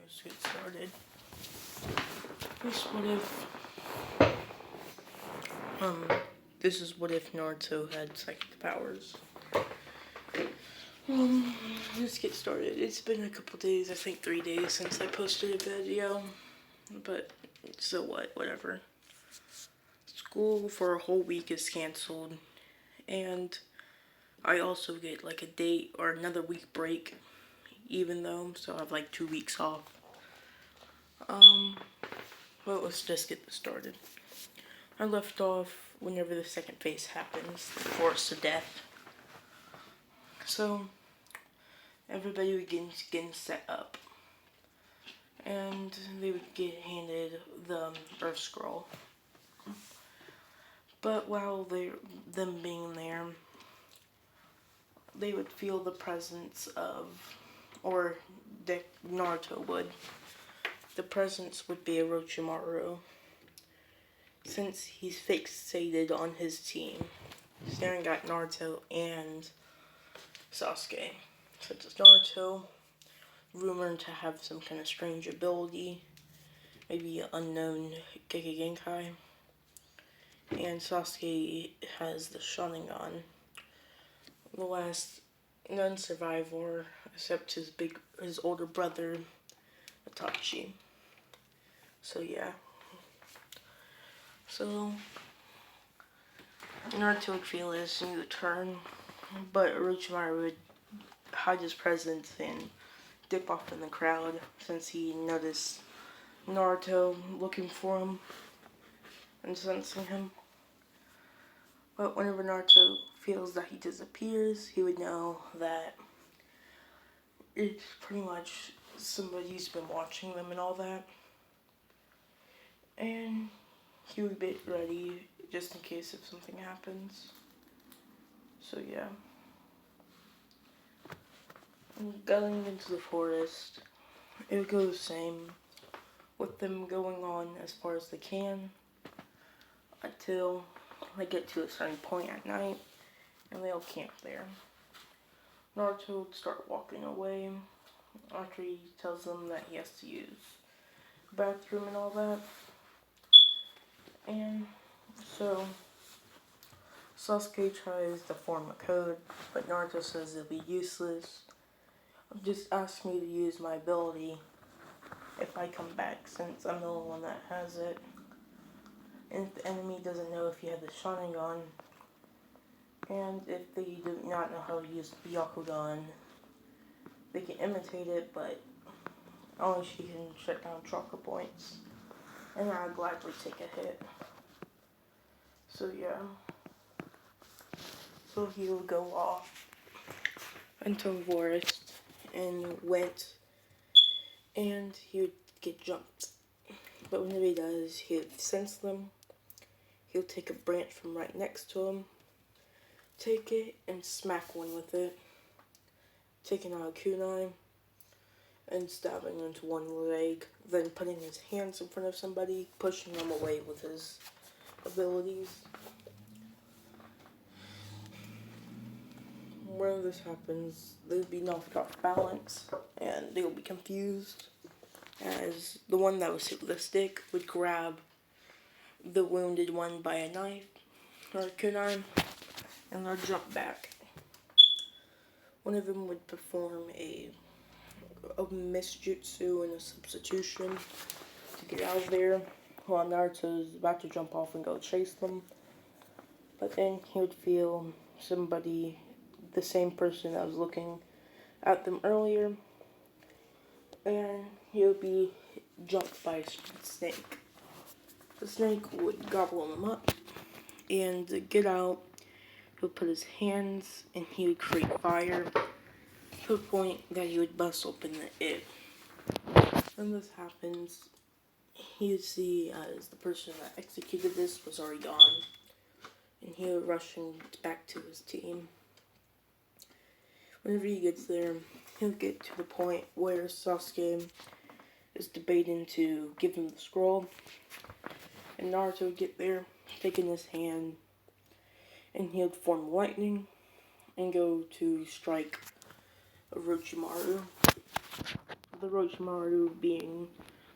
let's get started. This is what if Naruto had psychic powers. Let's get started. It's been a couple days, I think 3 days since I posted a video, but so what, whatever. School for a whole week is canceled, and I also get like a date or another week break, even though, so I have like 2 weeks off. Well, let's just get this started. I left off whenever the second phase happens, the force of death. So, everybody would get getting set up, and they would get handed the Earth Scroll. But while them being there, they would feel the presence of, or Naruto would. The presence would be Orochimaru, since he's fixated on his team, staring at Naruto and Sasuke. Such as Naruto, rumored to have some kind of strange ability, maybe an unknown Genkai, and Sasuke has the Sharingan. The last non-survivor, except his older brother, Itachi. So yeah. So Naruto would feel his new turn, but Orochimaru would hide his presence and dip off in the crowd since he noticed Naruto looking for him and sensing him. But whenever Naruto feels that he disappears, he would know that it's pretty much somebody's been watching them and all that. And he would be ready just in case if something happens. So yeah. Going into the forest, it would go the same with them going on as far as they can until they get to a certain point at night and they'll camp there. Naruto would start walking away after he tells them that he has to use the bathroom and all that. And so Sasuke tries to form a code, but Naruto says it'll be useless. Just ask me to use my ability if I come back, since I'm the only one that has it. And if the enemy doesn't know if you have the Sharingan, and if they do not know how to use the Byakugan, they can imitate it, but only she can shut down chakra points. And I'll gladly take a hit. So yeah. So he would go off into the forest and went, and he would get jumped. But whenever he does, he would sense them. He'll take a branch from right next to him, take it and smack one with it, taking out a kunai and stabbing into one leg, then putting his hands in front of somebody, pushing them away with his abilities. Whenever this happens, they'll be knocked off balance and they'll be confused, as the one that was hit with a stick would grab the wounded one by a knife or a kunai and they'll jump back. One of them would perform a misjutsu and a substitution to get out of there, while Naruto's about to jump off and go chase them. But then he would feel somebody, the same person that was looking at them earlier, and he would be jumped by a snake. The snake would gobble him up, and to get out, he would put his hands and he would create fire to a point that he would bust open it. When this happens, he would see as the person that executed this was already gone, and he would rush back to his team. Whenever he gets there, he'll get to the point where Sasuke is debating to give him the scroll, and Naruto would get there, take in his hand, and he would form lightning and go to strike Orochimaru. the Orochimaru being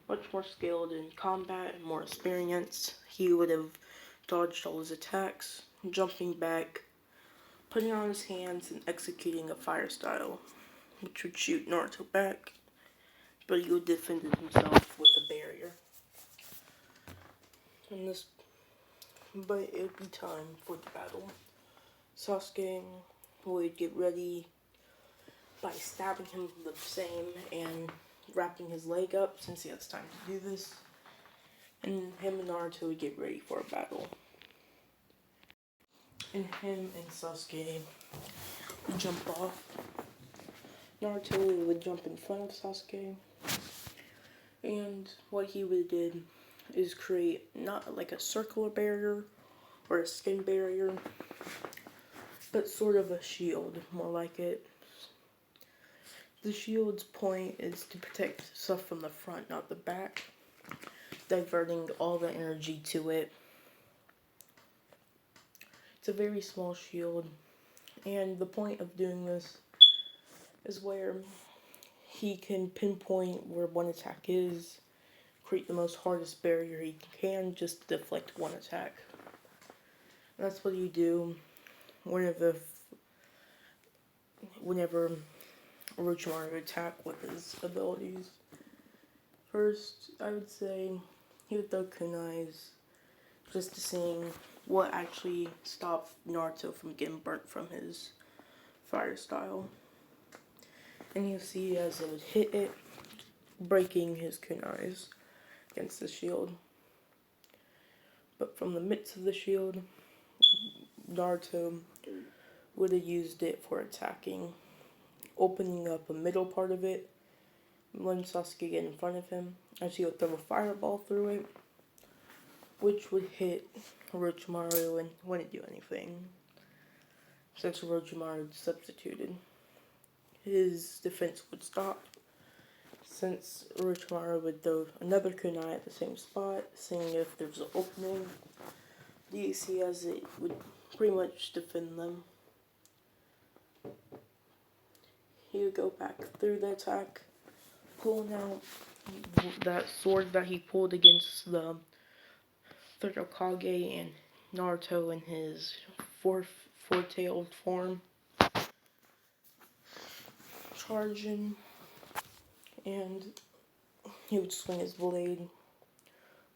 much more skilled in combat and more experienced, he would have dodged all his attacks, jumping back, putting on his hands, and executing a fire style, which would shoot Naruto back, but he would defend himself with a barrier. And this, but it would be time for the battle. Sasuke would get ready by stabbing him the same and wrapping his leg up since he has time to do this. And him and Naruto would get ready for a battle. And him and Sasuke would jump off. Naruto would jump in front of Sasuke. And what he would did is create not like a circular barrier or a skin barrier, but sort of a shield, more like it. The shield's point is to protect stuff from the front, not the back, diverting all the energy to it. It's a very small shield, and the point of doing this is where he can pinpoint where one attack is, create the most hardest barrier he can, just to deflect one attack. And that's what you do whenever Orochimaru attack with his abilities. First, I would say he would throw kunais, just to seeing what actually stopped Naruto from getting burnt from his fire style. And you see as it would hit it, breaking his kunais against the shield. But from the midst of the shield, Naruto would have used it for attacking, opening up a middle part of it, letting Sasuke get in front of him, as he would throw a fireball through it, which would hit Orochimaru and wouldn't do anything, since Orochimaru substituted. His defense would stop, since Orochimaru would throw another kunai at the same spot, seeing if there's an opening. You see as it would pretty much defend them. He would go back through the attack, pulling out that sword that he pulled against the third Hokage and Naruto in his four-tailed form. Charging, and he would swing his blade,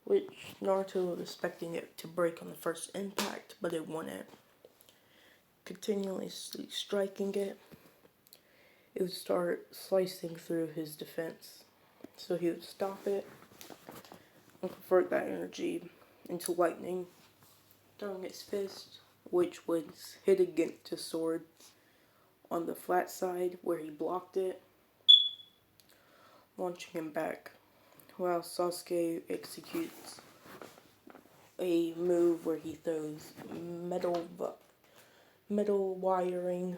which Naruto was expecting it to break on the first impact, but it wouldn't. Continuously striking it, it would start slicing through his defense. So he would stop it and convert that energy into lightning, throwing his fist, which would hit against his sword on the flat side where he blocked it, launching him back, while Sasuke executes a move where he throws metal wiring,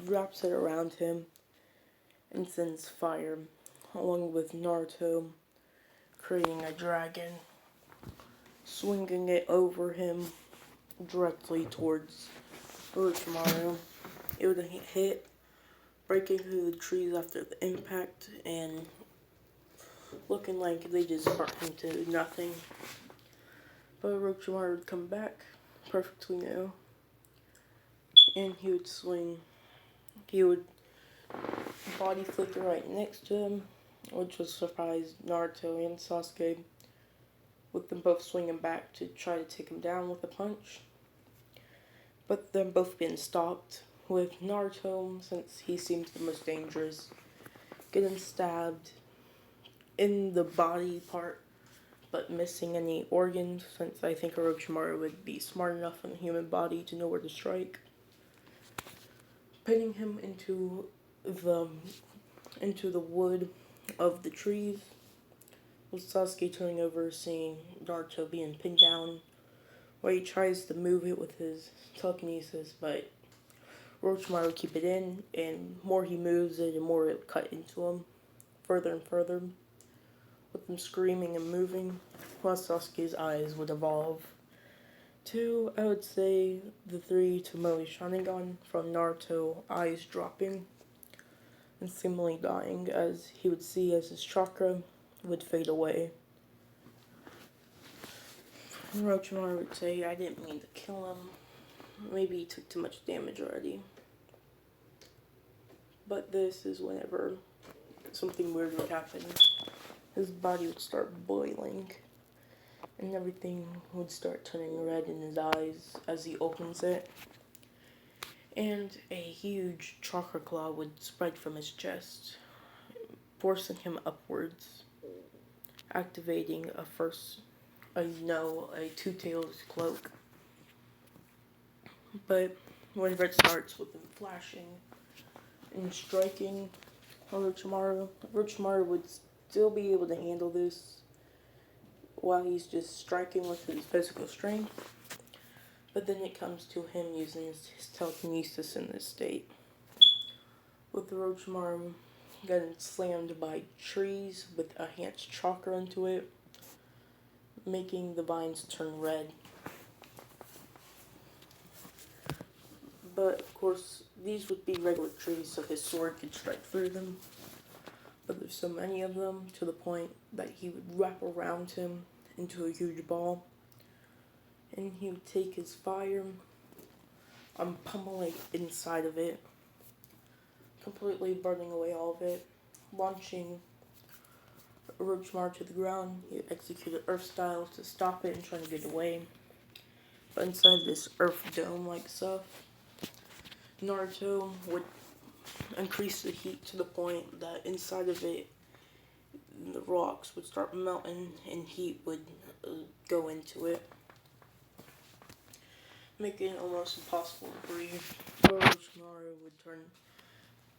wraps it around him, and sends fire, along with Naruto creating a dragon, swinging it over him directly towards Orochimaru. It would hit, breaking through the trees after the impact, and looking like they just burnt him to nothing. But Orochimaru would come back, perfectly new, and he would swing. He would body flicker right next to him, which would surprise Naruto and Sasuke, with them both swinging back to try to take him down with a punch. But them both being stopped, with Naruto, since he seems the most dangerous, getting stabbed in the body part, but missing any organs, since I think Orochimaru would be smart enough in the human body to know where to strike. Pinning him into the wood of the trees, with Sasuke turning over, seeing Naruto being pinned down, where he tries to move it with his telekinesis, but Orochimaru would keep it in, and more he moves it, the more it would cut into him, further and further, with him screaming and moving, while Sasuke's eyes would evolve to, I would say, the 3 Tomoe Sharingan from Naruto, eyes dropping, and seemingly dying as he would see as his chakra would fade away. Orochimaru would say, I didn't mean to kill him. Maybe he took too much damage already. But this is whenever something weird would happen. His body would start boiling, and everything would start turning red in his eyes as he opens it. And a huge chakra claw would spread from his chest, forcing him upwards, activating a two-tailed cloak. But whenever it starts with him flashing and striking Orochimaru would still be able to handle this while he's just striking with his physical strength. But then it comes to him using his telekinesis in this state, with Orochimaru getting slammed by trees with a enhanced chakra into it, making the vines turn red. But of course, these would be regular trees, so his sword could strike through them. But there's so many of them to the point that he would wrap around him into a huge ball, and he would take his fire and pummel it inside of it, completely burning away all of it, launching Orochimaru to the ground. He executed Earth Style to stop it and try to get away. But inside this Earth dome-like stuff, Naruto would increase the heat to the point that inside of it, the rocks would start melting and heat would go into it, making it almost impossible to breathe. Orochimaru would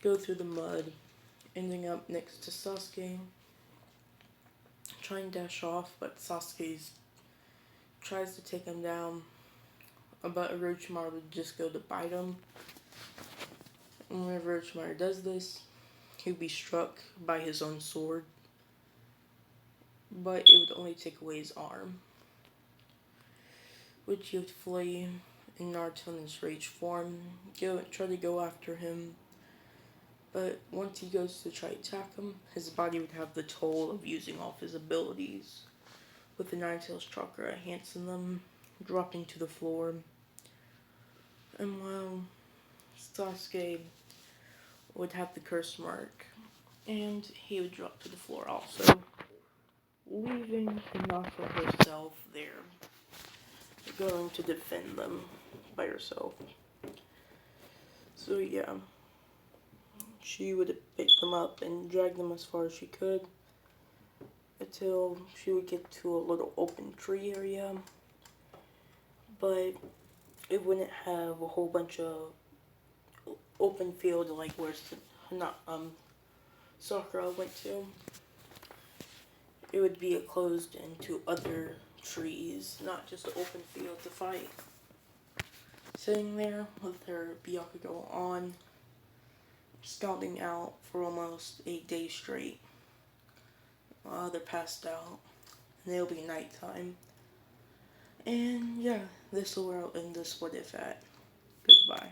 go through the mud, ending up next to Sasuke, trying to dash off, but Sasuke tries to take him down, but Orochimaru would just go to bite him. And whenever Orochimaru does this, he would be struck by his own sword, but it would only take away his arm, which he would flee, and Naruto in his rage form try to go after him. But once he goes to try to attack him, his body would have the toll of using off his abilities, with the Nine Tails chakra enhancing them, dropping to the floor. And while Sasuke would have the curse mark, and he would drop to the floor also, leaving Hinata herself there, going to defend them by herself. So yeah, she would pick them up and drag them as far as she could until she would get to a little open tree area, but it wouldn't have a whole bunch of open field like where Sakura went to. It would be closed into other trees, not just an open field to fight. Sitting there with her Byakugo on, scouting out for almost 8 days straight. They're passed out, and it'll be nighttime. And yeah, this is where I'll end this what if at. Goodbye.